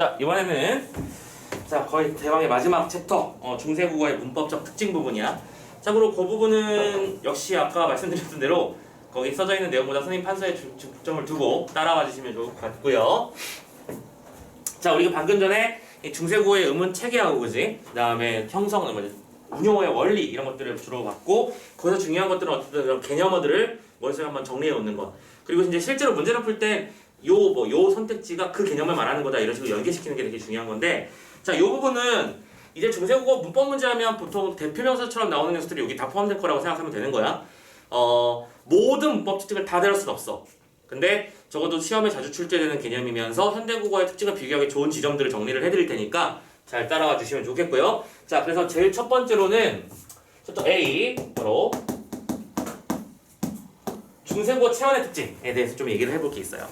자, 이번에는 거의 대왕의 마지막 챕터 중세국어의 문법적 특징 부분이야. 참고로 그 부분은 역시 아까 말씀드렸던 대로 거기 써져 있는 내용보다 선생님 판서에 중점을 두고 따라와 주시면 좋을 것 같고요. 자, 우리가 방금 전에 이 중세국어의 음은 체계하고 그지? 그 다음에 형성, 운용어의 원리 이런 것들을 주로 봤고 거기서 중요한 것들은 어떤 그런 개념어들을 머릿속에 한번 정리해 놓는 것. 그리고 이제 실제로 문제를 풀 때 요 선택지가 그 개념을 말하는 거다 이런 식으로 연계시키는 게 되게 중요한 건데, 자, 요 부분은 이제 중세국어 문법 문제 하면 보통 대표명사처럼 나오는 녀석들이 여기 다 포함될 거라고 생각하면 되는 거야. 모든 문법 특징을 다 다룰 순 없어. 근데 적어도 시험에 자주 출제되는 개념이면서 현대국어의 특징을 비교하기 좋은 지점들을 정리를 해드릴 테니까 잘 따라와 주시면 좋겠고요. 자, 그래서 제일 첫 번째로는 챕터 A 바로 중세국어 체언의 특징에 대해서 좀 얘기를 해볼 게 있어요.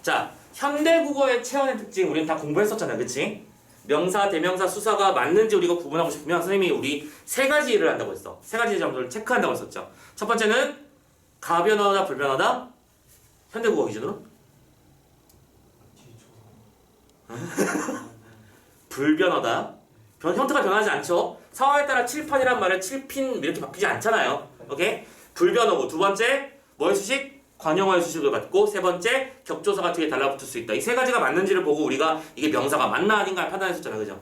자, 현대국어의 체언의 특징 우리는 다 공부했었잖아, 그치? 명사, 대명사, 수사가 맞는지 우리가 구분하고 싶으면 선생님이 우리 세 가지 일을 한다고 했어. 세 가지 점들을 체크한다고 했었죠. 첫 번째는 가변어다, 불변어다? 현대국어 기준으로? 불변어다. 형태가 변하지 않죠. 상황에 따라 칠판이란 말을 칠핀 이렇게 바뀌지 않잖아요. 오케이? 불변어고, 두 번째 뭐의 수식? 관용어의 수식을 받고, 세 번째 격조사가 뒤에 달라붙을 수 있다. 이 세 가지가 맞는지를 보고 우리가 이게 명사가 맞나 아닌가 판단했었잖아, 그죠?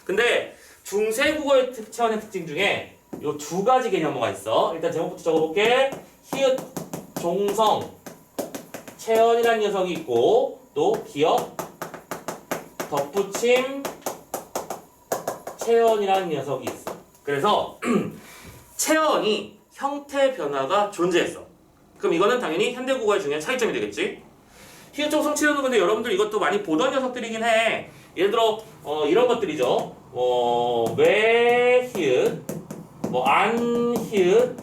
근데 중세국어의 체언의 특징 중에 요 두 가지 개념어가 있어. 일단 제목부터 적어볼게. 히읗, 종성, 체언이라는 녀석이 있고, 또 기역, 덧붙임, 체언이라는 녀석이 있어. 그래서 체언이 형태 변화가 존재했어. 그럼 이거는 당연히 현대국어의 중요한 차이점이 되겠지. 히읗, 종성, 체언은 근데 여러분들 이것도 많이 보던 녀석들이긴 해. 예를 들어 이런 것들이죠. 왜 히읗, 안 히읗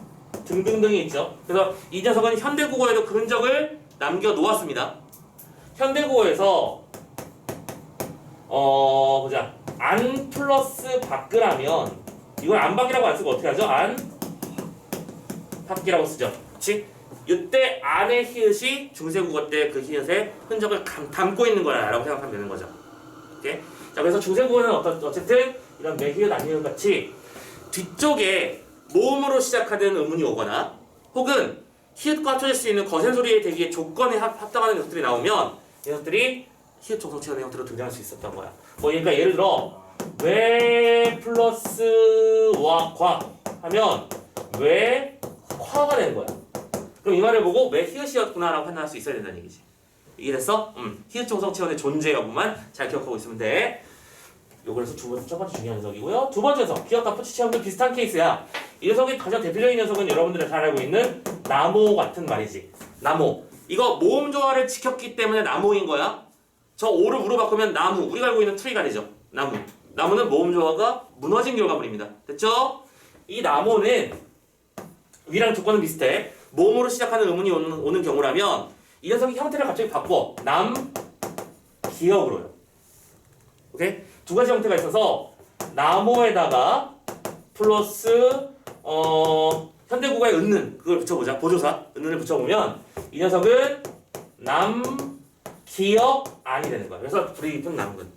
등등등이 있죠. 그래서 이 녀석은 현대국어에도 그 흔적을 남겨 놓았습니다. 현대국어에서 보자. 안 플러스 밖이라면 이걸 안밖이라고 안 쓰고 어떻게 하죠? 안 밖이라고 쓰죠. 그치? 이때 안의 히읗이 중세국어 때 그 히읗의 흔적을 담고 있는 거야 라고 생각하면 되는 거죠. 오케이? 자, 그래서 중세국어는 어쨌든 이런 매히읗, 안히읗 같이 뒤쪽에 모음으로 시작하는 의문이 오거나 혹은 히읗과 합쳐질 수 있는 거센 소리의 대기의 조건에 합당하는 녀석들이 나오면 이 녀석들이 히읗, 종성, 체언의 형태로 등장할 수 있었던 거야. 그러니까 예를 들어 왜 플러스 와 과 하면 왜 과가 되는 거야. 그럼 이 말을 보고 왜 히읗이었구나 라고 판단할 수 있어야 된다는 얘기지. 이해됐어? 히읗, 종성, 체언의 존재 여부만 잘 기억하고 있으면 돼. 요거 그래서 첫 번째 중요한 녀석이고요. 두 번째 녀석, 기역, 덧붙이, 체언도 비슷한 케이스야. 이 녀석이 가장 대표적인 녀석은 여러분들이 잘 알고 있는 나모 같은 말이지. 나모. 이거 모음 조화를 지켰기 때문에 나모인 거야. 저 오를 우로 바꾸면 나무. 우리가 알고 있는 트리가 되죠. 나무. 나무는 모음 조화가 무너진 결과물입니다. 됐죠? 이 나모는 위랑 조건은 비슷해. 모음으로 시작하는 의문이 오는 경우라면 이 녀석이 형태를 갑자기 바꿔. 기역으로요. 오케이? 두 가지 형태가 있어서 나모에다가 플러스 현대국어에 은는 그걸 붙여보자. 보조사 은는을 붙여보면 이 녀석은 기역 안이 되는 거야. 그래서 뿌리 깊은 남근.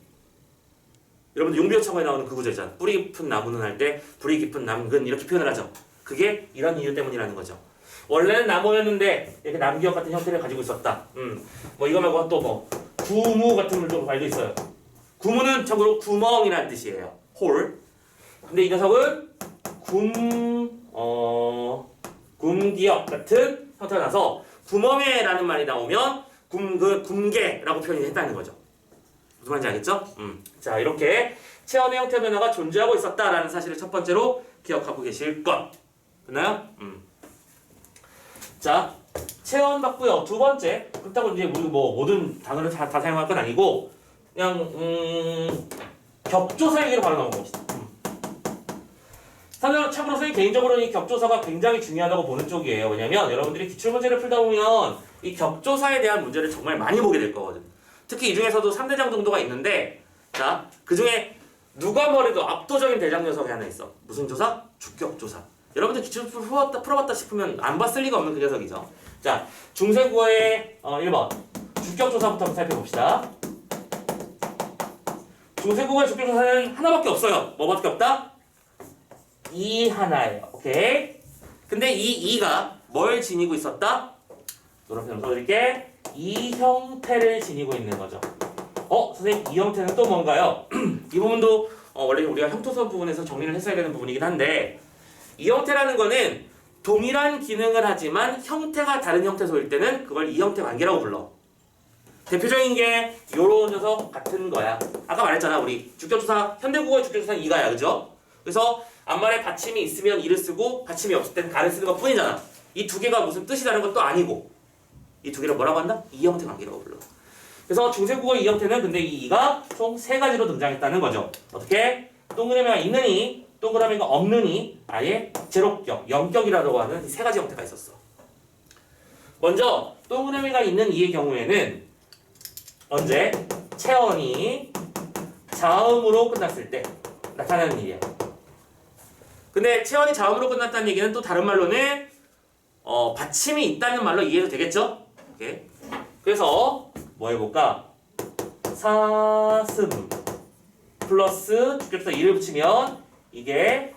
여러분들 용비어창고에 나오는 그 구조 있잖아. 뿌리 깊은 나무는 할 때 뿌리 깊은 남근 이렇게 표현을 하죠. 그게 이런 이유 때문이라는 거죠. 원래는 나무였는데 이렇게 남기역 같은 형태를 가지고 있었다. 이거 말고 또 구무 같은 좀 말도 있어요. 구무는 참고로 구멍이라는 뜻이에요. 홀. 근데 이 녀석은 굼기역 같은 형태가 나서 구멍에라는 말이 나오면 굼개라고 표현이 했다는 거죠. 무슨 말인지 알겠죠? 자, 이렇게 체언의 형태 변화가 존재하고 있었다라는 사실을 첫 번째로 기억하고 계실 것. 됐나요? 자, 체언 봤고요. 두 번째, 그렇다고 이제 우리 모든 단어를 다 사용할 건 아니고 그냥 격조사 얘기로 바로 넘어갑시다. 참고로 선생님 개인적으로는 이 격조사가 굉장히 중요하다고 보는 쪽이에요. 왜냐면 여러분들이 기출문제를 풀다 보면 이 격조사에 대한 문제를 정말 많이 보게 될 거거든. 특히 이 중에서도 3대장 정도가 있는데, 자, 그 중에 누가 뭐래도 압도적인 대장 녀석이 하나 있어. 무슨 조사? 주격조사. 여러분들 기출 풀어봤다 싶으면 안 봤을 리가 없는 그 녀석이죠. 자, 중세국어의 1번 주격조사부터 한번 살펴봅시다. 중세국어의 주격조사는 하나밖에 없어요. 뭐밖에 없다? 이 하나예요. 오케이? 근데 이 2가 뭘 지니고 있었다? 노란펜으로 써드릴게. 이 형태를 지니고 있는 거죠. 선생님 이 형태는 또 뭔가요? 이 부분도 원래 우리가 형토선 부분에서 정리를 했어야 되는 부분이긴 한데 이 형태라는 거는 동일한 기능을 하지만 형태가 다른 형태소일 때는 그걸 이 형태 관계라고 불러. 대표적인 게 요런 녀석 같은 거야. 아까 말했잖아. 우리 주격조사 현대국어의 주격조사는 이가야. 그죠? 그래서 앞말에 받침이 있으면 이를 쓰고 받침이 없을 땐 가를 쓰는 것 뿐이잖아. 이 두 개가 무슨 뜻이 다른 것도 아니고 이 두 개를 뭐라고 한다? 이 형태 관계라고 불러. 그래서 중세국어 이 형태는 근데 이 2가 총 3가지로 등장했다는 거죠. 어떻게? 동그라미가 있느니 동그라미가 없느니 아예 제로격, 0격이라고 하는 이 3가지 형태가 있었어. 먼저 동그라미가 있는 이의 경우에는 언제? 체언이 자음으로 끝났을 때 나타나는 일이야. 근데 체언이 자음으로 끝났다는 얘기는 또 다른 말로는 받침이 있다는 말로 이해도 되겠죠? 오케이. 그래서 뭐 해볼까? 사슴 플러스 주격조사 2를 붙이면 이게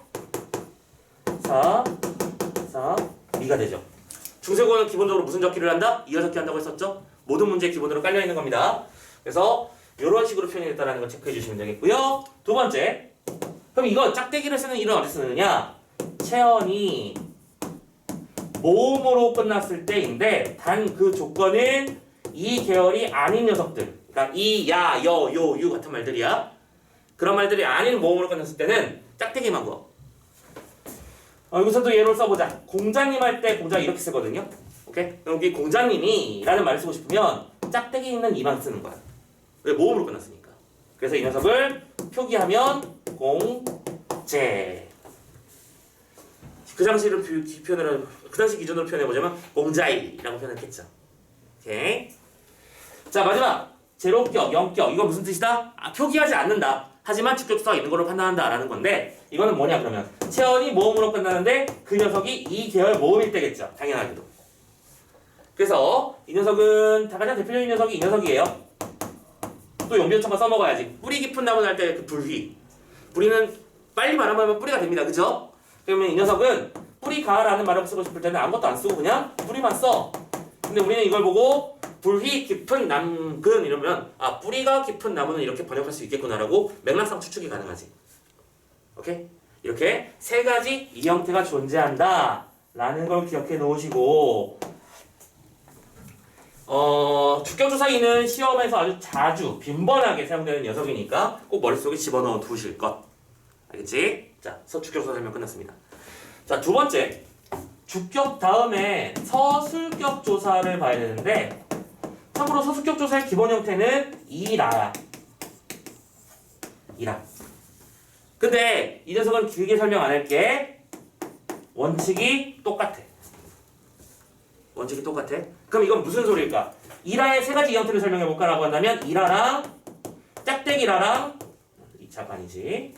미가 되죠. 중세국어는 기본적으로 무슨 적기를 한다? 이어적기 한다고 했었죠? 모든 문제에 기본으로 깔려있는 겁니다. 그래서 이런 식으로 표현이 됐다는 걸 체크해 주시면 되겠고요. 두 번째, 그럼 이거 짝대기를 쓰는 일은 어디 쓰느냐? 체언이 모음으로 끝났을 때인데 단 그 조건은 이 계열이 아닌 녀석들, 그러니까 이, 야, 여, 요, 유 같은 말들이야. 그런 말들이 아닌 모음으로 끝났을 때는 짝대기만 구워. 여기서도 예를 써보자. 공자님 할 때 공자 이렇게 쓰거든요. 오케이? 여기 공자님이 라는 말을 쓰고 싶으면 짝대기 있는 이만 쓰는 거야. 왜? 모음으로 끝났으니까. 그래서 이 녀석을 표기하면 공제. 그 당시를 그 당시 기준으로 표현해보자면 공자이라고 표현했겠죠. 오케이. 자, 마지막 제로격, 0격. 이거 무슨 뜻이다? 표기하지 않는다. 하지만 주격조사가 있는 걸로 판단한다 라는 건데 이거는 뭐냐 그러면 체언이 모음으로 끝나는데 그 녀석이 이 계열 모음일 때겠죠. 당연하게도. 그래서 이 녀석은 가장 대표적인 녀석이 이 녀석이에요. 또 연비어처가 써먹어야지. 뿌리 깊은 나무는 할 때 그 불휘. 뿌리는 빨리 말하면 뿌리가 됩니다. 그죠? 그러면 이 녀석은 뿌리가라는 말을 쓰고 싶을 때는 아무것도 안 쓰고 그냥 뿌리만 써. 근데 우리는 이걸 보고 불휘 깊은 남근 이러면 뿌리가 깊은 나무는 이렇게 번역할 수 있겠구나라고 맥락상 추측이 가능하지. 오케이? 이렇게 3가지 이 형태가 존재한다 라는 걸 기억해 놓으시고 주격조사인은 시험에서 아주 자주 빈번하게 사용되는 녀석이니까 꼭 머릿속에 집어넣어 두실 것. 알겠지? 자, 주격조사 설명 끝났습니다. 자, 두 번째 주격 다음에 서술격 조사를 봐야 되는데 참고로 서술격 조사의 기본 형태는 이라야. 이라. 근데 이 녀석은 길게 설명 안 할게. 원칙이 똑같아. 원칙이 똑같아. 그럼 이건 무슨 소리일까? 이라의 3가지 형태를 설명해볼까 라고 한다면 이라랑 짝대기라랑 2차가 아니지.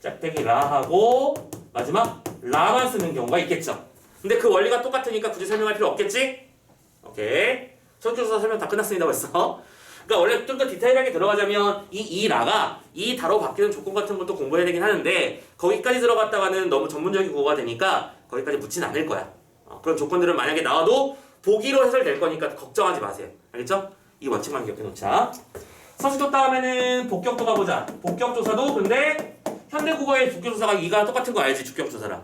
짝대기라하고 마지막 라만 쓰는 경우가 있겠죠. 근데 그 원리가 똑같으니까 굳이 설명할 필요 없겠지? 오케이. 서술교사 설명 다 끝났습니다 벌써. 그러니까 원래 좀 더 디테일하게 들어가자면 이 라가 이 다로 바뀌는 조건 같은 것도 공부해야 되긴 하는데 거기까지 들어갔다가는 너무 전문적인 국어가 되니까 거기까지 묻진 않을 거야. 그런 조건들은 만약에 나와도 보기로 해설될 거니까 걱정하지 마세요. 알겠죠? 이 원칙만 기억해 놓자. 서술조 다음에는 복격조 가보자. 복격조사도 근데 현대국어의 주격조사가 이가 똑같은 거 알지? 주격조사랑.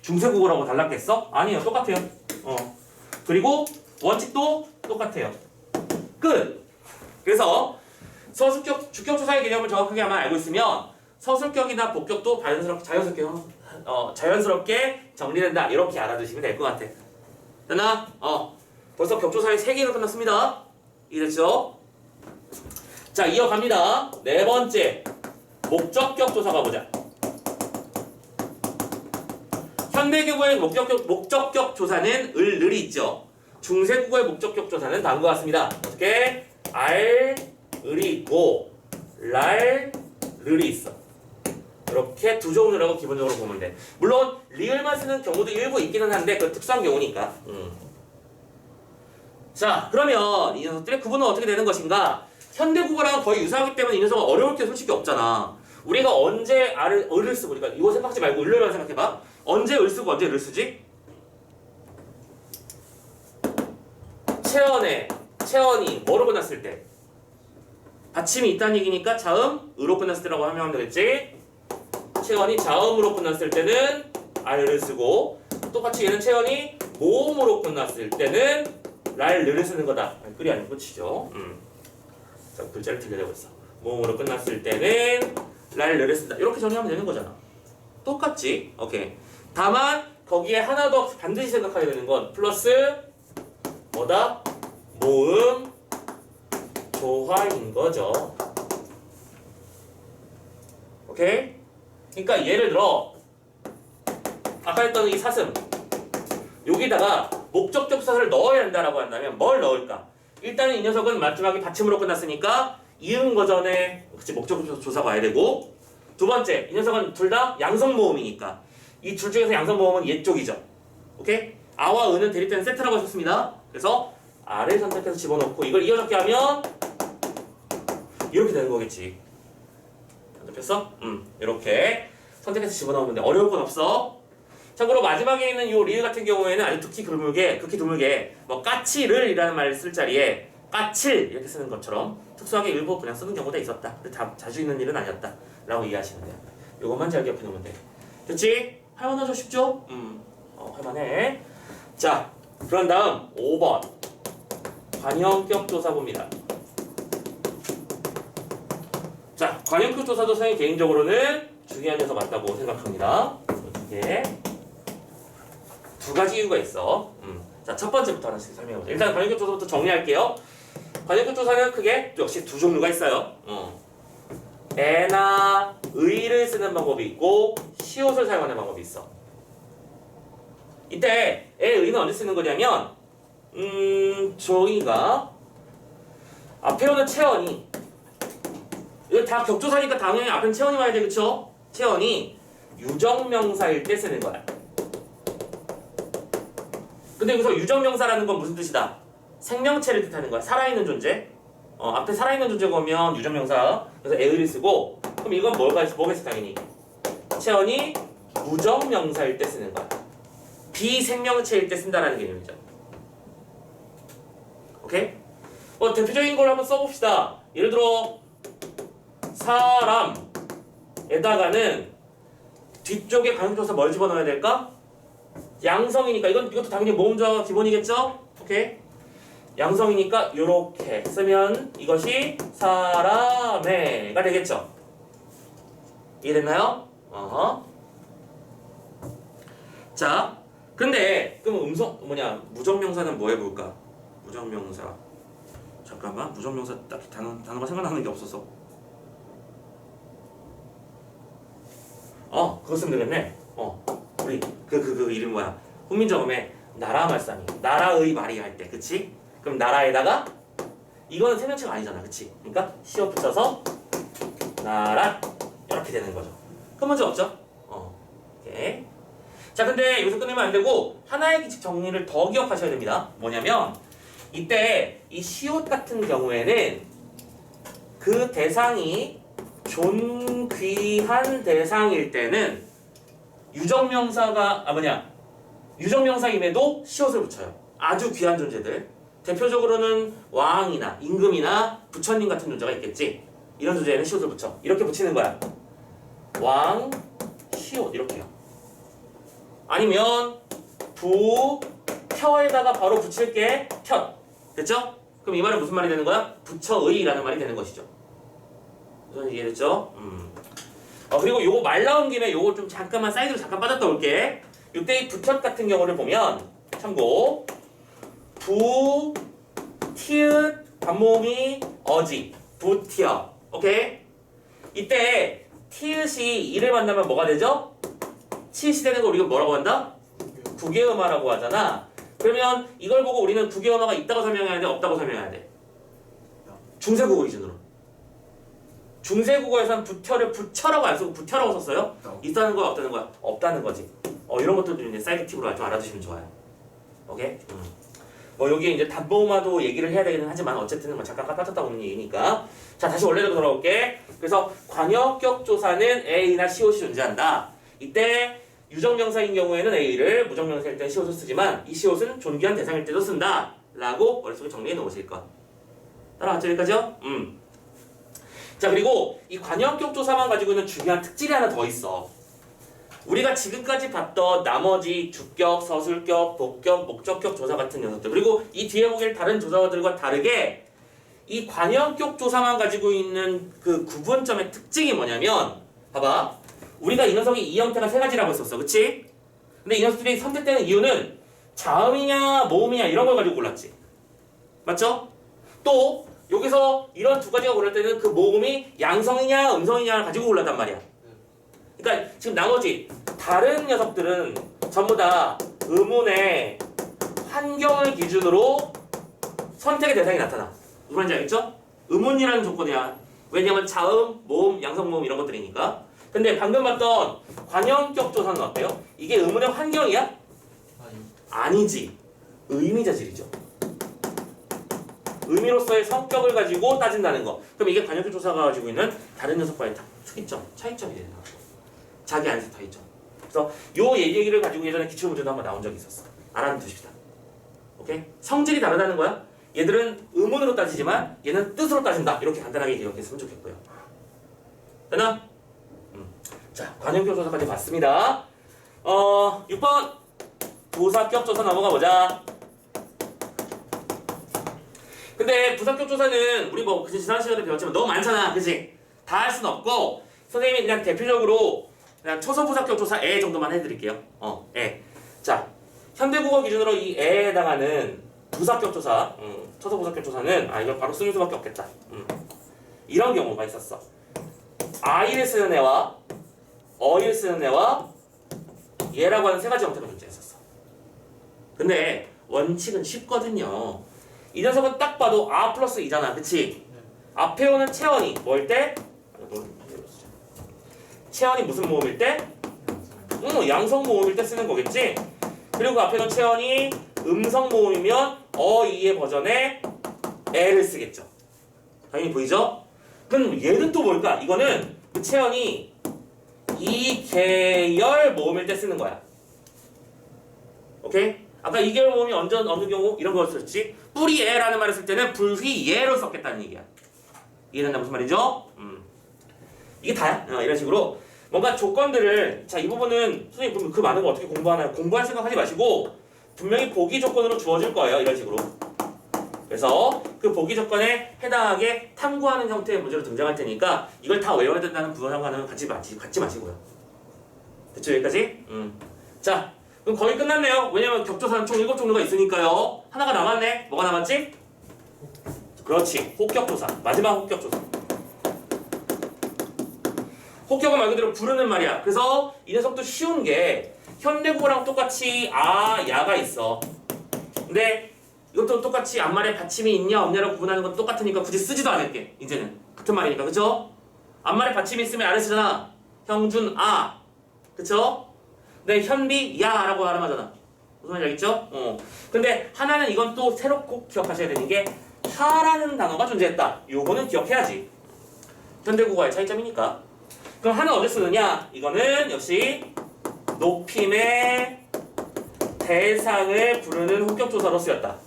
중세국어라고 달랐겠어? 아니에요. 똑같아요. 그리고 원칙도 똑같아요. 끝! 그래서 서술격, 주격조사의 개념을 정확하게 아마 알고 있으면 서술격이나 복격도 자연스럽게 정리된다. 이렇게 알아두시면 될 것 같아. 됐나? 벌써 격조사의 3개가 끝났습니다. 이해됐죠? 자, 이어갑니다. 4번째 목적격 조사 가보자. 현대국어의 목적격 조사는 을이 있죠. 중세국어의 목적격 조사는 다음과 같습니다. 어떻게? 을이 있고 을이 있어. 이렇게 두 종류를 하고 기본적으로 보면 돼. 물론 리을만 쓰는 경우도 일부 있기는 한데 그 특수한 경우니까. 자, 그러면 이 녀석들의 구분은 어떻게 되는 것인가? 현대국어랑 거의 유사하기 때문에 이 녀석은 어려울 게 솔직히 없잖아. 우리가 언제 을을 쓰고, 그러니까 이거 생각하지 말고 을만 생각해봐. 언제 을 쓰고 언제 를 쓰지? 채원이 뭐로 끝났을 때? 받침이 있다는 얘기니까 자음 으로 끝났을 때라고 하면 되겠지? 채원이 자음으로 끝났을 때는 알을 쓰고, 똑같이 얘는 채원이 모음으로 끝났을 때는 랄르를 쓰는 거다. 글이 아니고 끝이죠. 자, 글자를 틀려내고 있어. 모음으로 끝났을 때는 랄르를 쓴다. 이렇게 정리하면 되는 거잖아. 똑같지? 오케이. 다만 거기에 하나 더 반드시 생각해야 되는 건 플러스 뭐다? 모음 조화인 거죠. 오케이? 그러니까 예를 들어 아까 했던 이 사슴 여기다가 목적격 사를 넣어야 한다라고 한다면 뭘 넣을까? 일단은 이 녀석은 마지막에 받침으로 끝났으니까 이응 버전의 그치 목적격 조사 봐야 되고, 두 번째 이 녀석은 둘 다 양성 모음이니까 이 둘 중에서 양성 모음은 얘 쪽이죠. 오케이? 아와 은은 대립되는 세트라고 하셨습니다. 그래서 아를 선택해서 집어넣고 이걸 이어적게 하면 이렇게 되는 거겠지. 잡혔어? 이렇게 선택해서 집어넣으면 돼. 어려울 건 없어. 참고로 마지막에 있는 요 리을 같은 경우에는 아주 극히 드물게 뭐 까칠을이라는 말을 쓸 자리에 까칠 이렇게 쓰는 것처럼 특수하게 일부 그냥 쓰는 경우도 있었다. 근데 자주 있는 일은 아니었다 라고 이해하시면 돼요. 요것만 잘 기억해 놓으면 돼. 됐지? 할만하죠? 쉽죠? 할만해. 자, 그런 다음 5번 관형격 조사 봅니다. 자, 관형격 조사도 선생님 개인적으로는 중요한 녀석 맞다고 생각합니다. 이게 두 가지 이유가 있어. 자, 첫 번째부터 하나씩 설명해보자. 일단 관형격 조사부터 정리할게요. 관형격 조사는 크게 역시 두 종류가 있어요. 에나 의를 쓰는 방법이 있고 시옷을 사용하는 방법이 있어. 이때 에, 의는 언제 쓰는 거냐면 저희가 앞에 오는 채원이 이거 다 격조사니까 당연히 앞엔 채원이 와야 돼, 그쵸? 채원이 유정명사일 때 쓰는 거야. 근데 여기서 유정명사라는 건 무슨 뜻이다? 생명체를 뜻하는 거야. 살아있는 존재. 앞에 살아있는 존재가 오면 유정명사. 그래서 에의를 쓰고, 그럼 이건 뭐겠어 당연히? 채원이 무정명사일 때 쓰는 거야. 비생명체일 때 쓴다라는 개념이죠. 오케이? 대표적인 걸 한번 써봅시다. 예를 들어 사람에다가는 뒤쪽에 관용조사 뭘 집어넣어야 될까? 양성이니까 이것도 당연히 모음조화가 기본이겠죠? 오케이? 양성이니까 요렇게 쓰면 이것이 사람의가 되겠죠? 이해됐나요? 자, 근데 그럼 무정명사는 뭐 해볼까? 무정명사. 잠깐만, 무정명사 딱히 단어가 생각나는 게 없어서. 그거 쓰면 되겠네. 우리 그 이름 뭐야? 훈민정음에 나라 말싸미, 나라의 말이 할 때, 그치? 그럼 나라에다가 이거는 생명체가 아니잖아, 그치? 그러니까 시옷 붙여서 나라 이렇게 되는 거죠. 큰 문제 없죠? 오케이. 자, 근데 여기서 끝내면 안 되고 하나의 기칙 정리를 더 기억하셔야 됩니다. 뭐냐면 이때 이 시옷 같은 경우에는 그 대상이 존귀한 대상일 때는 유정명사임에도 시옷을 붙여요. 아주 귀한 존재들. 대표적으로는 왕이나 임금이나 부처님 같은 존재가 있겠지. 이런 존재에는 시옷을 붙여. 이렇게 붙이는 거야. 왕, 시옷 이렇게요. 아니면 부, 펴에다가 바로 붙일게 편. 됐죠? 그럼 이 말은 무슨 말이 되는 거야? 부처의라는 말이 되는 것이죠. 무슨 이해됐죠? 그리고 요거 말 나온 김에 요거 좀 잠깐만 사이드로 잠깐 빠졌다 올게. 이때 이 부처 같은 경우를 보면 참고 부, 티읕, 반모음이 어지, 부티어. 오케이? 이때 티읕이 이를 만나면 뭐가 되죠? 치읕이 되는 거 우리가 뭐라고 한다? 국외음화라고 하잖아. 그러면 이걸 보고 우리는 국외음화가 있다고 설명해야 돼? 없다고 설명해야 돼? 중세국어 기준으로. 중세국어에서는 부처를 부처라고 안 쓰고 부처라고 썼어요? 있다는 거야, 없다는 거야? 없다는 거지. 이런 것들도 이제 사이드 팁으로 좀 알아두시면 좋아요. 오케이? 뭐 여기 이제 담보마도 얘기를 해야 되긴 하지만 어쨌든 뭐 잠깐 빠졌다 오는 얘기니까. 자, 다시 원래대로 돌아올게. 그래서 관여격 조사는 A나 시옷이 존재한다. 이때 유정명사인 경우에는 A를, 무정명사일 때는 시옷을 쓰지만 이 시옷은 존귀한 대상일 때도 쓴다 라고 머릿속에 정리해 놓으실 것. 따라왔죠 여기까지요? 자, 그리고 이 관여격 조사만 가지고 있는 중요한 특질이 하나 더 있어. 우리가 지금까지 봤던 나머지 주격, 서술격, 복격, 목적격 조사 같은 녀석들, 그리고 이 뒤에 보길 다른 조사들과 다르게 이 관여격 조사만 가지고 있는 그 구분점의 특징이 뭐냐면, 봐봐, 우리가 이 녀석이 이 형태가 세 가지라고 했었어, 그치? 근데 이 녀석들이 선택되는 이유는 자음이냐 모음이냐 이런 걸 가지고 골랐지, 맞죠? 또 여기서 이런 두 가지가 고를 때는 그 모음이 양성이냐 음성이냐를 가지고 골랐단 말이야. 그러니까 지금 나머지 다른 녀석들은 전부 다 의문의 환경을 기준으로 선택의 대상이 나타나. 무슨 말인지 알겠죠? 의문이라는 조건이야. 왜냐면 자음, 모음, 양성 모음 이런 것들이니까. 근데 방금 봤던 관형격 조사는 어때요? 이게 의문의 환경이야? 아니지. 의미자질이죠. 의미로서의 성격을 가지고 따진다는 거. 그럼 이게 관형격 조사가 가지고 있는 다른 녀석과의 특이점, 차이점이 되는 거야. 자기 안에서 차이점. 그래서 요 얘기를 가지고 예전에 기출문제도 한번 나온 적이 있었어. 알아두십시다. 오케이? 성질이 다르다는 거야. 얘들은 의문으로 따지지만 얘는 뜻으로 따진다. 이렇게 간단하게 기억했으면 좋겠고요. 됐나? 자, 관형격 조사까지 봤습니다. 6번 부사격 조사 넘어가 보자. 근데 부사격 조사는 우리 뭐 지난 시간에 배웠지만 너무 많잖아, 그치? 다 할 순 없고 선생님이 그냥 대표적으로 그냥 초소부사격 조사 애 정도만 해드릴게요. 애. 자, 현대국어 기준으로 이 애에 해당하는 부사격 조사, 초소부사격 조사는 이거 바로 쓰는 수밖에 없겠다. 이런 경우가 있었어. 아이를 쓰는 애와 어이를 쓰는 애와 얘라고 하는 세 가지 형태가 존재했었어. 근데 원칙은 쉽거든요. 이 녀석은 딱 봐도 아 플러스 이잖아, 그치? 앞에 오는 체언이 뭐일 때? 체언이 무슨 모음일 때? 양성 모음일 때 쓰는 거겠지? 그리고 그 앞에 오는 체언이 음성 모음이면 어이의 버전에 애를 쓰겠죠. 당연히 보이죠? 그럼 얘는 또 뭘까? 이거는 그 체언이 이 계열 모음일 때 쓰는 거야. 오케이? 아까 이 계열 모음이 어느 경우 이런 걸 썼지? 뿌리애라는 말을 쓸 때는 불휘예로 썼겠다는 얘기야. 이해된다 무슨 말이죠? 이게 다야. 이런 식으로 뭔가 조건들을, 자, 이 부분은 선생님 그 많은 거 어떻게 공부하나요? 공부할 생각하지 마시고 분명히 보기 조건으로 주어질 거예요. 이런 식으로. 그래서 그 보기 조건에 해당하게 탐구하는 형태의 문제로 등장할 테니까 이걸 다 외워야 된다는 부정하는 갖지 마시고요. 됐죠? 여기까지? 자, 그럼 거의 끝났네요. 왜냐면 격조사는 총 7종류가 있으니까요. 하나가 남았네. 뭐가 남았지? 그렇지. 혹격조사. 마지막 혹격조사. 혹격은 말 그대로 부르는 말이야. 그래서 이 녀석도 쉬운 게 현대국어랑 똑같이 야가 있어. 근데 이것도 똑같이 앞말에 받침이 있냐 없냐라고 구분하는 건 똑같으니까 굳이 쓰지도 않을게. 이제는 같은 말이니까, 그쵸? 앞말에 받침이 있으면 아래 쓰잖아. 형준 그쵸? 근데 현비 야라고 발음하잖아. 무슨 말인지 알겠죠? 근데 하나는 이건 또 새로 꼭 기억하셔야 되는 게 하라는 단어가 존재했다. 요거는 기억해야지. 현대국어의 차이점이니까. 그럼 하는 어디 쓰느냐? 이거는 역시 높임의 대상을 부르는 혹격조사로 쓰였다.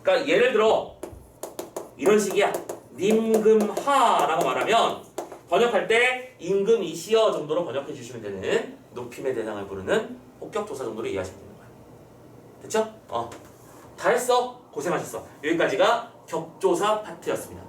그러니까 예를 들어 이런 식이야. 님금하라고 말하면 번역할 때 임금이시여 정도로 번역해 주시면 되는 높임의 대상을 부르는 혹격조사 정도로 이해하시면 되는 거야. 됐죠? 다 했어. 고생하셨어. 여기까지가 격조사 파트였습니다.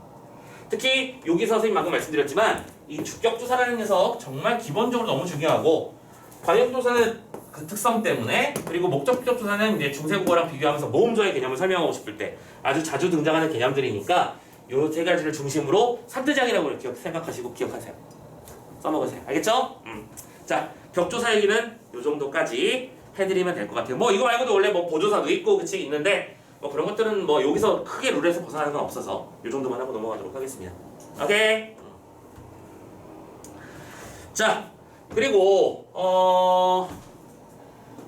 특히 여기서 선생님 방금 말씀드렸지만 이 주격조사라는 녀석 정말 기본적으로 너무 중요하고 관형조사는 그 특성 때문에, 그리고 목적격조사는 이제 중세국어랑 비교하면서 모음조의 개념을 설명하고 싶을 때 아주 자주 등장하는 개념들이니까 요 세 가지를 중심으로 3대장이라고 생각하시고 기억하세요. 써먹으세요. 알겠죠? 자, 격조사 얘기는 요 정도까지 해드리면 될 것 같아요. 뭐 이거 말고도 원래 뭐 보조사도 있고 그치 있는데 뭐 그런 것들은 뭐 여기서 크게 룰에서 벗어나는 건 없어서 요 정도만 하고 넘어가도록 하겠습니다. 오케이? 자, 그리고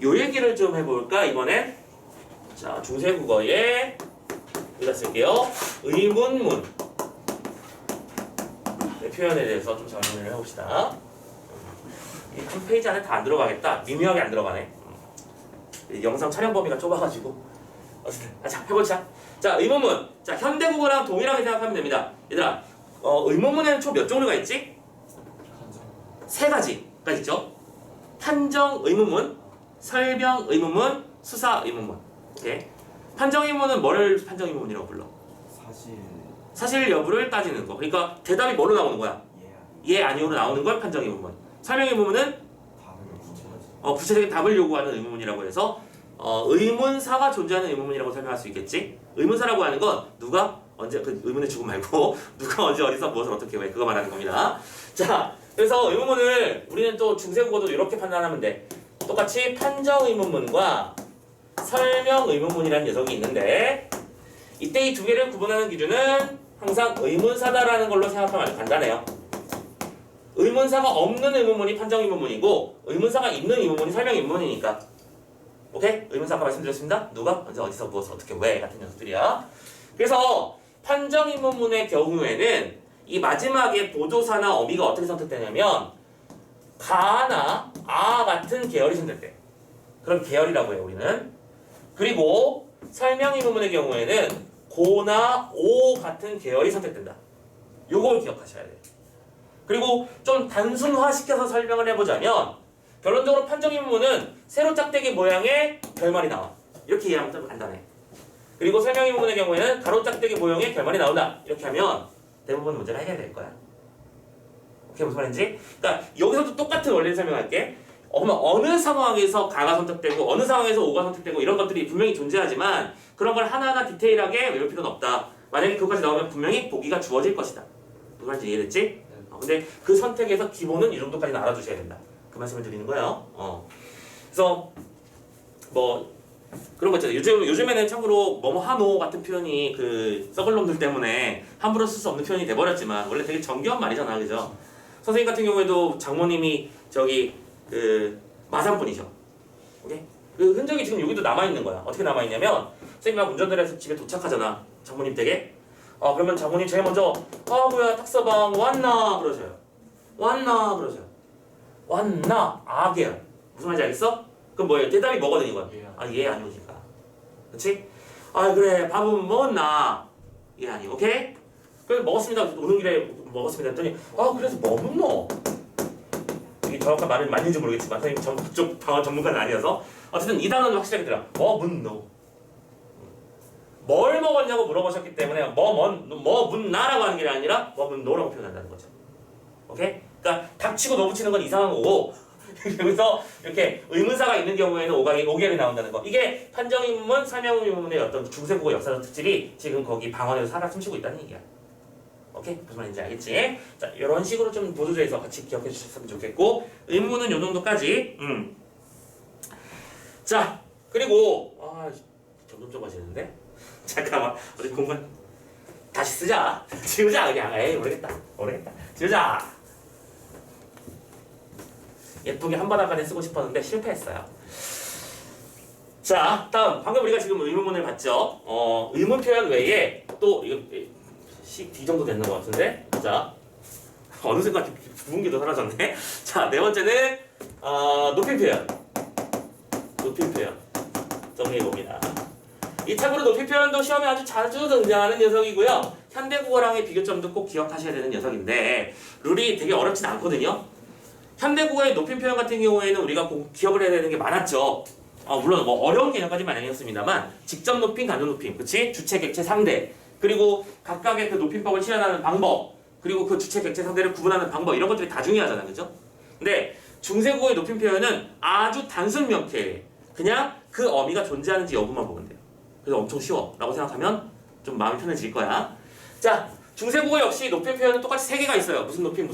요 얘기를 좀 해볼까 이번엔? 자, 중세국어에 여기다 쓸게요. 의문문. 네, 표현에 대해서 좀 설명을 해봅시다. 이 한 페이지 안에 다 안 들어가겠다. 미묘하게 안 들어가네. 영상 촬영 범위가 좁아가지고. 자, 해보자. 자, 의문문. 자, 현대국어랑 동일하게 생각하면 됩니다. 얘들아, 의문문에는 총 몇 종류가 있지? 세 가지가 있죠. 판정 의문문, 설명 의문문, 수사 의문문. 오케이. 판정 의문문은 뭐를 판정 의문문이라고 불러? 사실 여부를 따지는 거. 그러니까 대답이 뭐로 나오는 거야? 예, 아니오로 나오는 걸 판정 의문문. 설명 의문문은 구체적인 답을 요구하는 의문문이라고 해서 의문사가 존재하는 의문문이라고 설명할 수 있겠지. 의문사라고 하는 건 누가 언제 그 의문의 죽음 말고 누가 언제 어디서 무엇을 어떻게 왜 그거 말하는 겁니다. 자, 그래서 의문문을 우리는 또 중세국어도 이렇게 판단하면 돼. 똑같이 판정 의문문과 설명 의문문이라는 녀석이 있는데 이때 이 두 개를 구분하는 기준은 항상 의문사다라는 걸로 생각하면 아주 간단해요. 의문사가 없는 의문문이 판정 의문문이고 의문사가 있는 의문문이 설명 의문문이니까. 오케이? 의문사 아까 말씀드렸습니다. 누가 언제 어디서 무엇을 어떻게 왜 같은 녀석들이야. 그래서 판정 의문문의 경우에는 이 마지막에 보조사나 어미가 어떻게 선택되냐면 가나 아 같은 계열이 선택돼. 그럼 계열이라고 해요 우리는. 그리고 설명 의문문의 경우에는 고나 오 같은 계열이 선택된다. 요걸 기억하셔야 돼요. 그리고 좀 단순화시켜서 설명을 해보자면 결론적으로 판정 의문문은 세로 짝대기 모양의 결말이 나와. 이렇게 이해하면 좀 간단해. 그리고 설명 의문문의 경우에는 가로 짝대기 모형의 결말이 나온다. 이렇게 하면 대부분 문제가 해결될 거야. 오케이, 무슨 말인지? 그러니까 여기서도 똑같은 원리를 설명할게. 어느 상황에서 가가 선택되고 어느 상황에서 오가 선택되고 이런 것들이 분명히 존재하지만 그런 걸 하나하나 디테일하게 외울 필요는 없다. 만약에 그것까지 나오면 분명히 보기가 주어질 것이다. 무슨 말인지 이해됐지? 근데 그 선택에서 기본은 이 정도까지는 알아두셔야 된다. 그 말씀을 드리는 거예요. 그래서 뭐 그런 거 있잖아요. 요즘에는 참고로 뭐뭐 하노 같은 표현이 그 썩을 놈들 때문에 함부로 쓸 수 없는 표현이 돼버렸지만 원래 되게 정교한 말이잖아, 그죠? 선생님 같은 경우에도 장모님이 저기 그 마산분이셔. 오케이? 그 흔적이 지금 여기도 남아 있는 거야. 어떻게 남아 있냐면 선생님하고 운전을 해서 집에 도착하잖아. 장모님 댁에. 그러면 장모님 제일 먼저 뭐야 탁서방 왔나 그러셔요. 왔나 그러셔요. 왔나 아게요. 무슨 말인지 알겠어? 그럼 뭐예요? 대답이 뭐거든 이건? 예 아니오니까. 그렇지? 그래 밥은 먹었나? 예 아니. 오케이? 그래서 먹었습니다. 오는 길에 먹었습니다. 했더니 그래서 뭐 먹노? 이게 정확한 말은 맞는지 모르겠지만 선생님 그쪽 방언 전문가는 아니어서 어쨌든 이 단어는 확실하게 들어. 뭐 묻노? 뭘 먹었냐고 물어보셨기 때문에 뭐 묻나라고 하는 게 아니라 뭐 묻노라고 표현한다는 거죠. 오케이? 그러니까 닥치고 노 붙이는 건 이상한 거고 여기서 이렇게 의문사가 있는 경우에는 오계열이 나온다는 거. 이게 판정 의문문, 설명 의문문의 어떤 중세국어 역사적 특질이 지금 거기 방언에서 살아 숨쉬고 있다는 얘기야. 오케이? 무슨 말인지 알겠지? 자, 이런 식으로 좀 보조제에서 같이 기억해 주셨으면 좋겠고 의문문은 요 정도까지. 자, 그리고 점점 좁아지는데? 잠깐만, 어디 공간 다시 쓰자. 지우자 그냥. 모르겠다. 지우자. 예쁘게 한 바닥 안에 쓰고 싶었는데 실패했어요. 자, 다음 방금 우리가 지금 의문문을 봤죠. 의문 표현 외에 또 이거 D 정도 되는 것 같은데. 자, 어느 순간 부분기도 사라졌네. 자, 네 번째는 높임 표현. 정리해 봅니다. 이 참고로 높임 표현도 시험에 아주 자주 등장하는 녀석이고요. 현대국어랑의 비교점도 꼭 기억하셔야 되는 녀석인데 룰이 되게 어렵진 않거든요. 현대국어의 높임 표현 같은 경우에는 우리가 꼭 기억을 해야 되는 게 많았죠. 물론 뭐 어려운 개념까지는 아니었습니다만 직접 높임, 간접 높임, 그치? 주체, 객체, 상대, 그리고 각각의 그 높임법을 실현하는 방법, 그리고 그 주체, 객체, 상대를 구분하는 방법 이런 것들이 다 중요하잖아요, 그죠? 근데 중세국어의 높임 표현은 아주 단순 명쾌해. 그냥 그 어미가 존재하는지 여부만 보면 돼요. 그래서 엄청 쉬워 라고 생각하면 좀 마음이 편해질 거야. 자, 중세국어 역시 높임 표현은 똑같이 세 개가 있어요. 무슨 높임.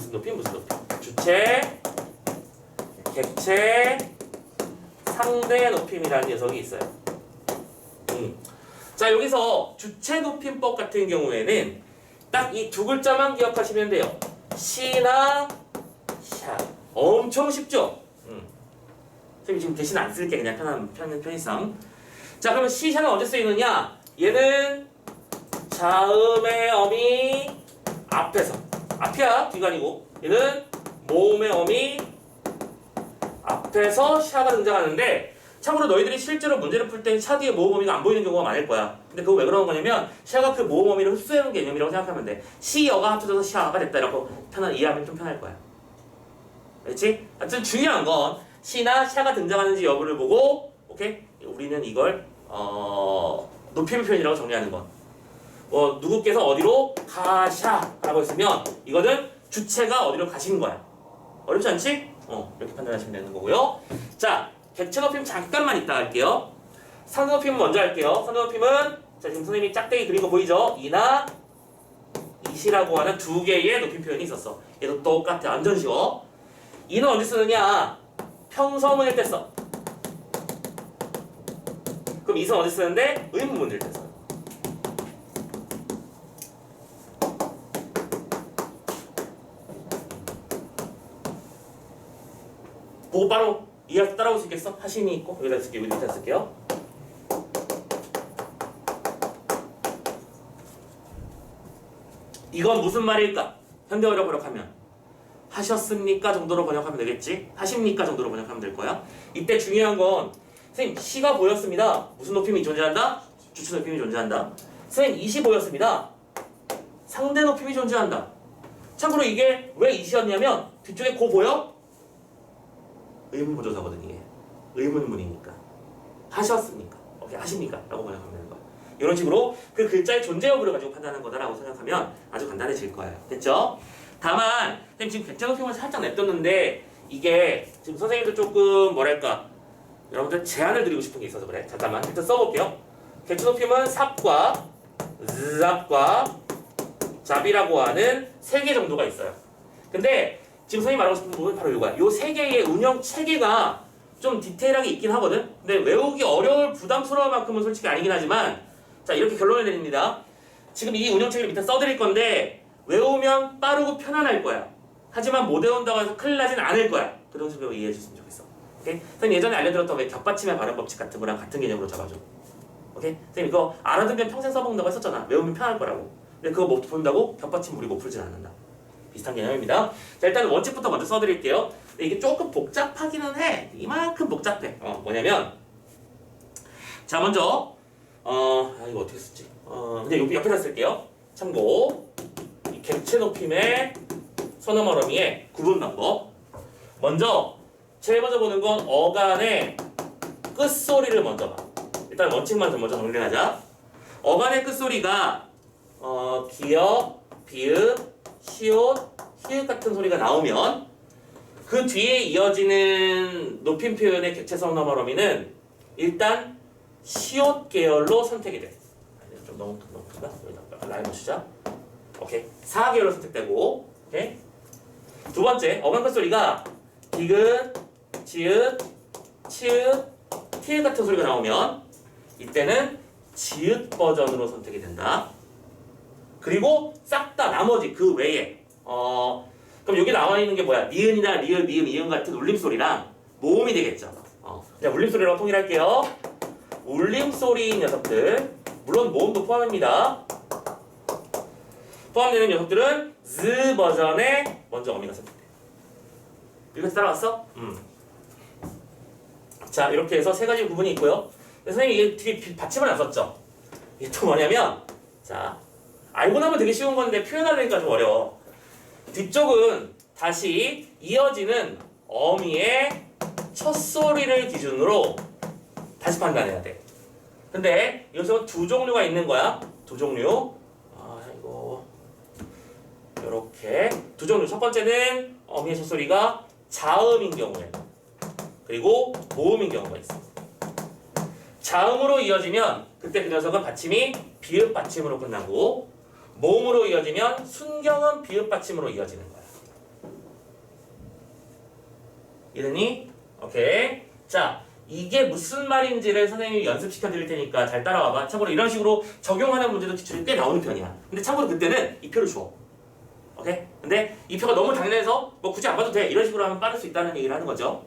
주체, 객체, 상대 높임이라는 녀석이 있어요. 자, 여기서 주체 높임법 같은 경우에는 딱 이 두 글자만 기억하시면 돼요. 시나 샤. 엄청 쉽죠? 선생님 지금 대신 안 쓸게. 그냥 편한 편의상. 자, 그러면 시샤는 언제 쓰이느냐? 얘는 자음의 어미 앞에서. 앞이야, 뒤가 아니고. 얘는 모음의 어미 앞에서 샤가 등장하는데, 참고로 너희들이 실제로 문제를 풀 때 샤 뒤에 모음 어미가 안 보이는 경우가 많을 거야. 근데 그거 왜 그러는 거냐면 샤가 그 모음 어미를 흡수해놓은 개념이라고 생각하면 돼. 시여가 합쳐져서 샤가 됐다 이라고 이해하면 좀 편할 거야. 그렇지? 하여튼 중요한 건 시나 샤가 등장하는지 여부를 보고, 오케이? 우리는 이걸 높임 표현이라고 정리하는 것. 누구께서 어디로 가샤라고 했으면 이거는 주체가 어디로 가신 거야. 어렵지 않지? 이렇게 판단하시면 되는 거고요. 자, 객체 높임 잠깐만 이따 할게요. 상대 높임 먼저 할게요. 상대 높임은 자, 지금 선생님이 짝대기 그린 거 보이죠? 이나 이시라고 하는 두 개의 높임 표현이 있었어. 얘도 똑같아. 완전 쉬워. 이는 언제 쓰느냐? 평서문일 때 써. 그럼 이는 언제 쓰는데? 의문문일 때 써. 보고 바로 이해할 때 따라올 수 있겠어? 하신이 있고 여기다 쓸게요. 여기다 쓸게요. 이건 무슨 말일까? 현대어로 번역하면 하셨습니까? 정도로 번역하면 되겠지? 하십니까? 정도로 번역하면 될 거야. 이때 중요한 건 선생님 시가 보였습니다. 무슨 높임이 존재한다? 주체 높임이 존재한다. 선생님 이시 보였습니다. 상대 높임이 존재한다. 참고로 이게 왜 이시였냐면 뒤쪽에 고 보여? 의문부조사거든 이게. 의문문이니까. 하셨습니까? 오케이, 하십니까? 라고 번역하면 되는 거야. 이런 식으로 그 글자의 존재 여부를 가지고 판단하는 거다라고 생각하면 아주 간단해질 거예요. 됐죠? 다만 선생님 지금 객체 높임을 살짝 냅뒀는데 이게 지금 선생님도 조금 뭐랄까 여러분들 제안을 드리고 싶은 게 있어서 그래. 잠깐만 일단 써볼게요. 객체 높임은 삽과 잡과 잡이라고 하는 3개 정도가 있어요. 근데 지금 선생님이 말하고 싶은 부분은 바로 이거야. 요 3개의 운영 체계가 좀 디테일하게 있긴 하거든. 근데 외우기 어려울 부담스러울 만큼은 솔직히 아니긴 하지만 자 이렇게 결론을 내립니다. 지금 이 운영 체계를 밑에 써드릴 건데 외우면 빠르고 편안할 거야. 하지만 못 외운다고 해서 큰일 나진 않을 거야. 그런 식으로 이해해 줬으면 좋겠어. 오케이? 선생님 예전에 알려드렸던 왜 겹받침의 발음 법칙 같은 거랑 같은 개념으로 잡아줘. 오케이? 선생님 이거 알아두면 평생 써먹는다고 했었잖아. 외우면 편할 거라고. 근데 그거 못 푼다고 겹받침 우리 못 풀진 않는다. 비슷한 개념입니다. 자 일단 원칙부터 먼저 써드릴게요. 근데 이게 조금 복잡하기는 해. 이만큼 복잡해. 뭐냐면 자 먼저 이거 어떻게 쓰지? 근데 여기 옆에다 쓸게요. 참고 이 객체 높임의 선음 어러미의 구분 방법. 먼저 제일 먼저 보는 건 어간의 끝소리를 먼저 봐. 일단 원칙만 좀 먼저 정리하자. 어간의 끝소리가 기역, 비읍, 시옷, 히읗 같은 소리가 나오면 그 뒤에 이어지는 높임 표현의 객체 선음 어러미는 일단 시옷 계열로 선택이 돼. 좀 너무 큰가? 여기다 라인 붙이자. 오케이. 4계열로 선택되고. 오케이. 두 번째, 어간 끝소리가 디귿, 지읒, 치읒, 티읒 같은 소리가 나오면 이때는 지읒 버전으로 선택이 된다. 그리고 싹 다 나머지 그 외에 그럼 여기 나와 있는 게 뭐야? 니은이나 리을, 미음, 이음 같은 울림소리랑 모음이 되겠죠. 그냥 울림소리라고 통일할게요. 울림소리인 녀석들, 물론 모음도 포함합니다. 포함되는 녀석들은 Z 버전에 먼저 어미가 선택돼. 이렇게 따라왔어? 자 이렇게 해서 3가지 구분이 있고요. 선생님이 이게 되게 받침을 안 썼죠? 이게 또 뭐냐면 자 알고 나면 되게 쉬운 건데 표현하려니까 좀 어려워. 뒤쪽은 다시 이어지는 어미의 첫 소리를 기준으로 다시 판단해야 돼. 근데 여기서 2종류가 있는 거야. 2종류. 이거 이렇게 2종류. 첫 번째는 어미의 첫 소리가 자음인 경우에, 그리고 모음인 경우가 있어. 자음으로 이어지면 그때 그 녀석은 받침이 비읍 받침으로 끝나고, 모음으로 이어지면 순경은 비읍 받침으로 이어지는 거야. 이러니? 오케이. 자, 이게 무슨 말인지를 선생님이 연습시켜 드릴 테니까 잘 따라와봐. 참고로 이런 식으로 적용하는 문제도 기출이 꽤 나오는 편이야. 근데 참고로 그때는 이 표를 줘. 오케이? 근데 이 표가 너무 당연해서 뭐 굳이 안 봐도 돼. 이런 식으로 하면 빠를 수 있다는 얘기를 하는 거죠.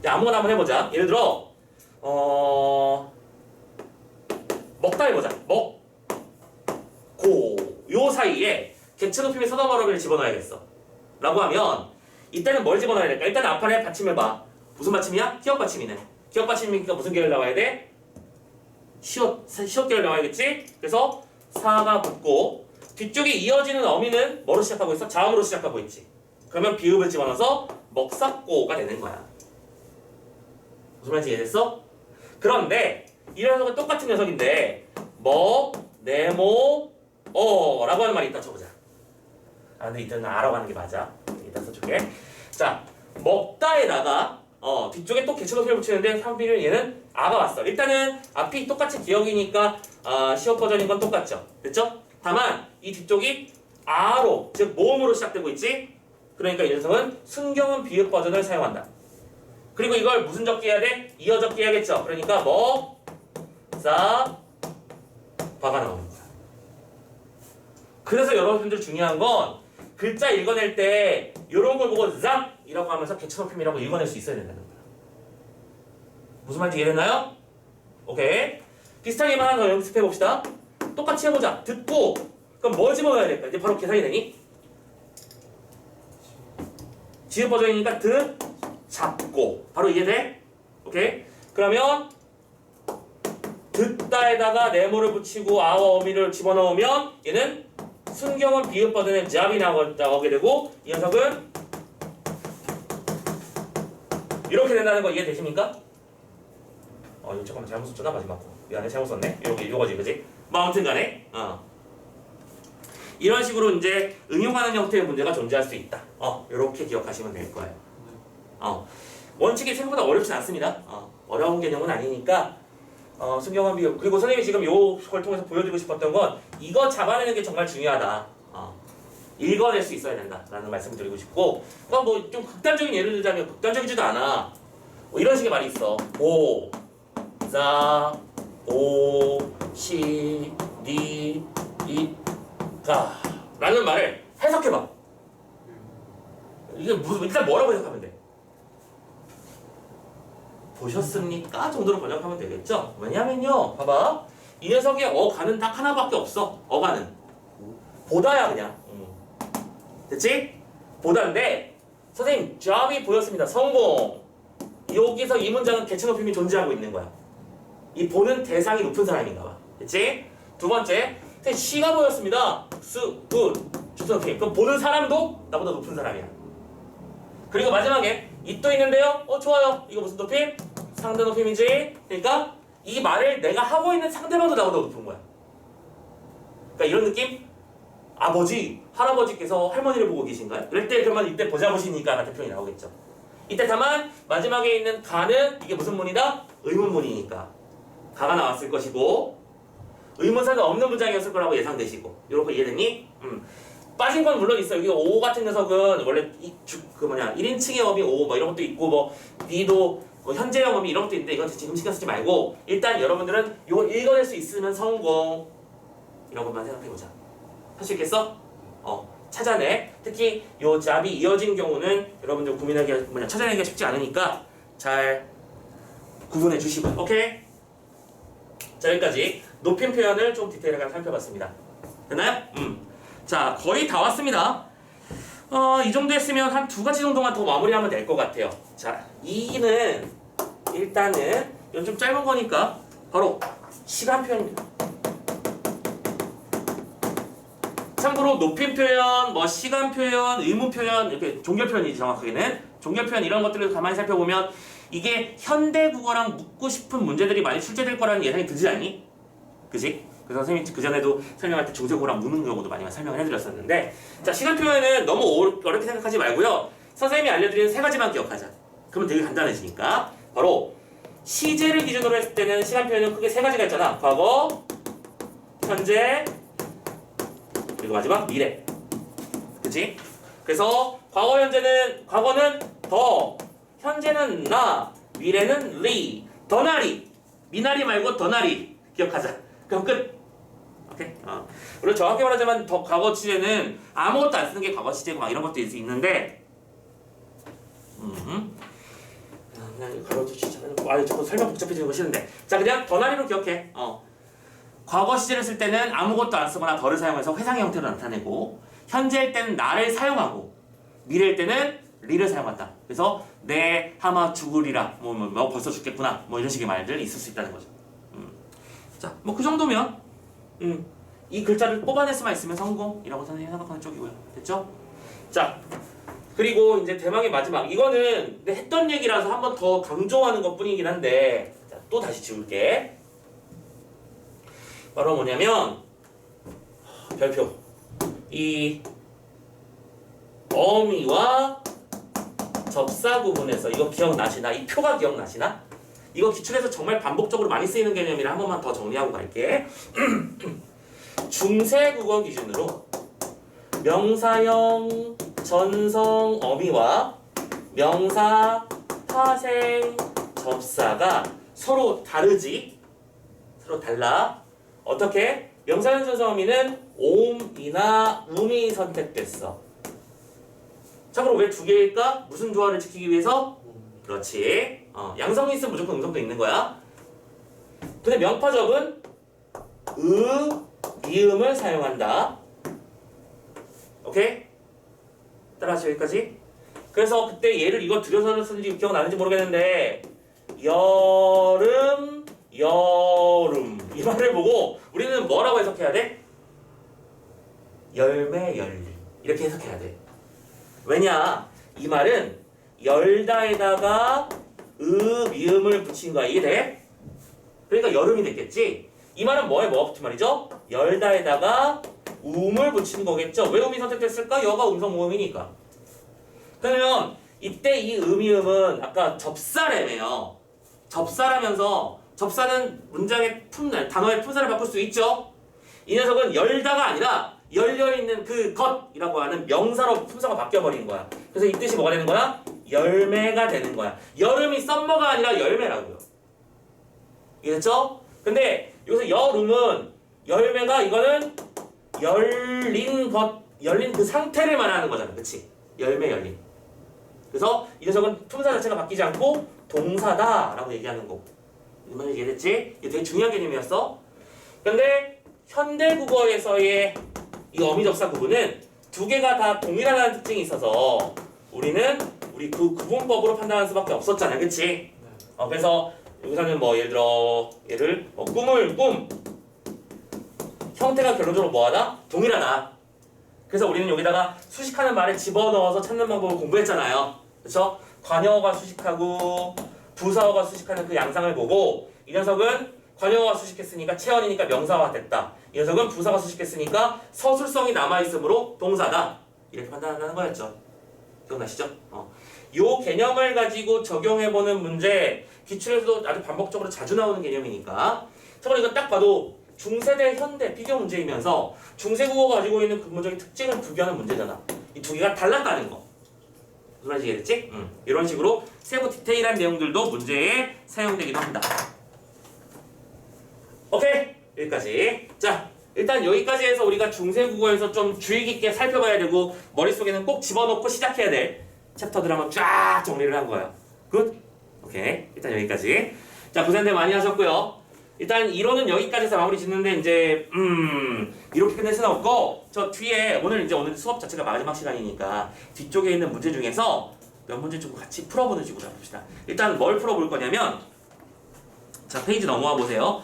자, 아무거나 한번 해보자. 예를 들어 먹다 해보자. 먹, 고. 요 사이에 개체 높임의 서너버러기를 집어넣어야겠어. 라고 하면 이때는 뭘 집어넣어야 될까? 일단 앞판에 받침해봐. 무슨 받침이야? 기억 받침이네. 기억 받침이니까 무슨 계열 나와야 돼? 시옷 계열 나와야겠지? 그래서 사가 붙고 뒤쪽에 이어지는 어미는 뭐로 시작하고 있어? 자음으로 시작하고 있지. 그러면 비읍을 집어넣어서 먹삭고가 되는 거야. 무슨 말인지 이해됐어? 그런데 이 녀석은 똑같은 녀석인데 네모, 라고 하는 말이 있다 쳐보자. 근데 이때는 아라고 하는 게 맞아. 이따 써줄게. 자, 먹다에다가 뒤쪽에 또 개체 높임을 붙이는데 상비를 얘는 아가 왔어. 일단은 앞이 똑같이 기억이니까 시옷 버전인 건 똑같죠. 됐죠? 다만 이 뒤쪽이 아로, 즉 모음으로 시작되고 있지. 그러니까 이 녀석은 순경은 비읍 버전을 사용한다. 그리고 이걸 무슨 적기 해야 돼? 이어 적기 해야겠죠. 그러니까 바가 나오는 거야. 그래서 여러분들 중요한 건 글자 읽어낼 때 이런 걸 보고 이라고 하면서 개체 높임이라고 읽어낼 수 있어야 된다는 거야. 무슨 말인지 이해됐나요? 오케이. 비슷하게만 하나 더 연습해 봅시다. 똑같이 해보자. 듣고 그럼 뭐 집어넣어야 될까? 이제 바로 계산이 되니? 지읒 버전이니까 잡고 바로 이해돼? 오케이? 그러면 듣다에다가 네모를 붙이고 아와 어미를 집어넣으면 얘는 순경은 비읍 버전의 잡이 나오게 되고 이 녀석은 이렇게 된다는 거 이해되십니까? 이거 잠깐만 잘못 썼잖아 마지막 거. 미안해 잘못 썼네. 요거지 그지? 뭐 아무튼 간에 이런 식으로 이제 응용하는 형태의 문제가 존재할 수 있다. 요렇게 기억하시면 될 거예요. 원칙이 생각보다 어렵진 않습니다. 어려운 개념은 아니니까 순경은 비읍. 그리고 선생님이 지금 요걸 통해서 보여드리고 싶었던 건 이거 잡아내는 게 정말 중요하다. 읽어낼 수 있어야 된다라는 말씀을 드리고 싶고 뭐 좀 극단적인 예를 들자면 극단적이지도 않아. 이런 식의 말이 있어. 시, 니, 이, 가 라는 말을 해석해봐. 이게 일단 뭐라고 해석하면 돼? 보셨습니까? 정도로 번역하면 되겠죠? 왜냐면요, 봐봐. 이 녀석의 어가는 딱 하나밖에 없어. 어가는 보다야 그냥. 됐지? 보다인데 선생님 job이 보였습니다. 성공. 여기서 이 문장은 개체 높임이 존재하고 있는 거야. 이 보는 대상이 높은 사람인가 봐. 됐지? 두 번째, 시가 보였습니다. good. 주체 높임. 그럼 보는 사람도 나보다 높은 사람이야. 그리고 마지막에 이 또 있는데요? 좋아요. 이거 무슨 높임? 상대 높임이지? 그러니까 이 말을 내가 하고 있는 상대방도 나보다 높은 거야. 그러니까 이런 느낌? 아버지, 할아버지께서 할머니를 보고 계신가요? 이럴 때 그러면 이때 보자 보시니까 같은 표현이 나오겠죠. 이때 다만 마지막에 있는 가는 이게 무슨 문이다? 의문문이니까 가가 나왔을 것이고 의문사가 없는 문장이었을 거라고 예상되시고 이렇게 이해되니? 빠진 건 물론 있어요. 여기 오 같은 녀석은 원래 1인칭의 어미 오 뭐 이런 것도 있고 뭐 니도 뭐 현재형 어미 이런 것도 있는데 이건 지금 신경 쓰지 말고 일단 여러분들은 이걸 읽어낼 수 있으면 성공 이런 것만 생각해보자. 할 수 있겠어? 찾아내. 특히 요 잡이 이어진 경우는 여러분들 찾아내기가 쉽지 않으니까 잘 구분해 주시고. 오케이? 자, 여기까지 높임 표현을 좀 디테일하게 살펴봤습니다. 됐나요? 자, 거의 다 왔습니다. 이 정도 했으면 한 두 가지 정도만 더 마무리하면 될 것 같아요. 자, 2는 일단은 이건 좀 짧은 거니까 바로 시간 표현입니다. 참고로 높임 표현, 뭐 시간 표현, 의문 표현, 이렇게 종결 표현이지 정확하게는 종결 표현 이런 것들을 가만히 살펴보면 이게 현대 국어랑 묻고 싶은 문제들이 많이 출제될 거라는 예상이 들지 않니? 그지? 그래서 선생님이 그전에도 설명할 때 중세국어랑 묻는 경우도 많이 설명을 해드렸었는데 자, 시간 표현은 너무 어렵게 생각하지 말고요. 선생님이 알려드리는 세 가지만 기억하자. 그러면 되게 간단해지니까 바로 시제를 기준으로 했을 때는 시간 표현은 크게 세 가지가 있잖아. 과거, 현재, 그리고 마지막 미래. 그치? 그래서 과거는 더, 현재는 나, 미래는 리. 더나리. 미나리 말고 더나리. 기억하자. 그럼 끝. 오케이? 그리고 정확히 말하자면 더 과거 시제는 아무것도 안 쓰는 게 과거 시제고 막 이런 것도 있는데 그냥 가로치지 자꾸 설명 복잡해지는 거 싫은데 자 그냥 더나리로 기억해. 과거 시제를 쓸 때는 아무것도 안 쓰거나 덜을 사용해서 회상 형태로 나타내고, 현재일 때는 나를 사용하고, 미래일 때는 리를 사용한다. 그래서 내 하마 죽으리라, 뭐 벌써 죽겠구나, 뭐 이런 식의 말들 있을 수 있다는 거죠. 자, 뭐 그 정도면 이 글자를 뽑아낼 수만 있으면 성공이라고 선생님이 생각하는 쪽이고요. 됐죠? 자, 그리고 이제 대망의 마지막. 이거는 했던 얘기라서 한 번 더 강조하는 것 뿐이긴 한데, 자, 또 다시 지울게. 바로 뭐냐면 별표. 이 어미와 접사 구분에서, 이거 기억나시나? 이 표가 기억나시나? 이거 기출에서 정말 반복적으로 많이 쓰이는 개념이라 한 번만 더 정리하고 갈게. 중세 국어 기준으로 명사형 전성 어미와 명사 파생 접사가 서로 다르지? 서로 달라. 어떻게? 명사형 전성 어미는 옴이나 음이 선택됐어. 참고로 왜 두 개일까? 무슨 조화를 지키기 위해서? 그렇지. 양성이 있으면 무조건 음성도 있는 거야. 근데 명파접은 미음을 사용한다. 오케이? 따라하시죠, 여기까지. 그래서 그때 얘를 이거 들여서 쓰는지 기억나는지 모르겠는데, 여름 이 말을 보고 우리는 뭐라고 해석해야 돼? 열매 열림 이렇게 해석해야 돼. 왜냐? 이 말은 열다에다가 미음을 붙인 거야. 이해돼? 그러니까 여름이 됐겠지? 이 말은 뭐에 붙인 말이죠? 열다에다가 음을 붙인 거겠죠? 왜 음이 선택됐을까? 여가 음성 모음이니까. 그러면 이때 이 음이음은 아까 접사래매요. 접사라면서 접사는 문장의 단어의 품사를 바꿀 수 있죠? 이 녀석은 열다가 아니라 열려있는 그 것이라고 하는 명사로 품사가 바뀌어버린 거야. 그래서 이 뜻이 뭐가 되는 거야? 열매가 되는 거야. 여름이 썸머가 아니라 열매라고요. 이해됐죠? 근데 여기서 여름은 열매가 이거는 열린 그 상태를 말하는 거잖아. 그치? 열매 열린. 그래서 이 녀석은 품사 자체가 바뀌지 않고 동사다라고 얘기하는 거고. 이만 이해됐지? 이게 되게 중요한 개념이었어. 근데 현대 국어에서의 이 어미접사 구분은 두 개가 다 동일하다는 특징이 있어서 우리는 우리 그 구분법으로 판단할 수밖에 없었잖아. 그치? 그래서 여기서는 뭐 예를 들어 꿈 형태가 결론적으로 뭐하다? 동일하다. 그래서 우리는 여기다가 수식하는 말에 집어넣어서 찾는 방법을 공부했잖아요. 그렇죠? 관여어가 수식하고 부사어가 수식하는 그 양상을 보고, 이 녀석은 관여어가 수식했으니까 체언이니까 명사화 됐다. 이 녀석은 부사가 수식했으니까 서술성이 남아있으므로 동사다. 이렇게 판단한다는 거였죠. 기억나시죠? 요 개념을 가지고 적용해보는 문제, 기출에서도 아주 반복적으로 자주 나오는 개념이니까. 참고로 이거 딱 봐도 중세대 현대 비교 문제이면서 중세 국어가 가지고 있는 근본적인 특징을 부교하는 문제잖아. 이 두 개가 달랐다는 거. 무슨 말인지 이해됐지? 이런 식으로 세부 디테일한 내용들도 문제에 사용되기도 합니다. 오케이, 여기까지. 자, 일단 여기까지 해서 우리가 중세 국어에서 좀 주의 깊게 살펴봐야 되고 머릿속에는 꼭 집어넣고 시작해야 될 챕터들 한번 쫙 정리를 한 거예요. 굿? 오케이, 일단 여기까지. 자, 고생들 많이 하셨고요. 일단 이론은 여기까지 해서 마무리 짓는데 이제 이렇게 끝낼 수는 없고, 저 뒤에 오늘 수업 자체가 마지막 시간이니까 뒤쪽에 있는 문제 중에서 몇 문제 좀 같이 풀어보는 식으로 해봅시다. 일단 뭘 풀어볼 거냐면, 자, 페이지 넘어와 보세요.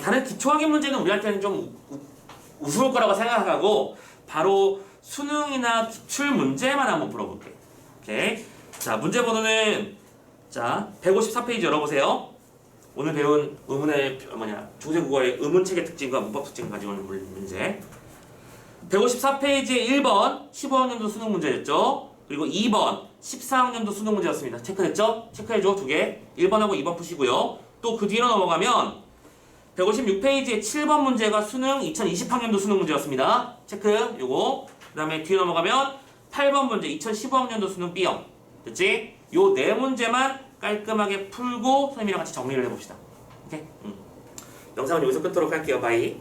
다른 기초학의 문제는 우리한테는 좀 우스울 거라고 생각하고 바로 수능이나 기출 문제만 한번 풀어볼게요. 오케이. 자, 문제 번호는 자 154페이지 열어보세요. 오늘 배운 의문의 중세국어의 의문체계 특징과 문법 특징을 가지고 있는 문제. 154페이지에 1번 15학년도 수능 문제였죠. 그리고 2번 14학년도 수능 문제였습니다. 체크됐죠? 체크해줘, 두 개. 1번하고 2번 푸시고요. 또 그 뒤로 넘어가면 156페이지에 7번 문제가 수능 2020학년도 수능 문제였습니다. 체크, 요거. 그 다음에 뒤에 넘어가면 8번 문제 2015학년도 수능 B형. 됐지? 요 네 문제만 깔끔하게 풀고 선생님이랑 같이 정리를 해봅시다. 오케이? 영상은 여기서 끝도록 할게요. 바이.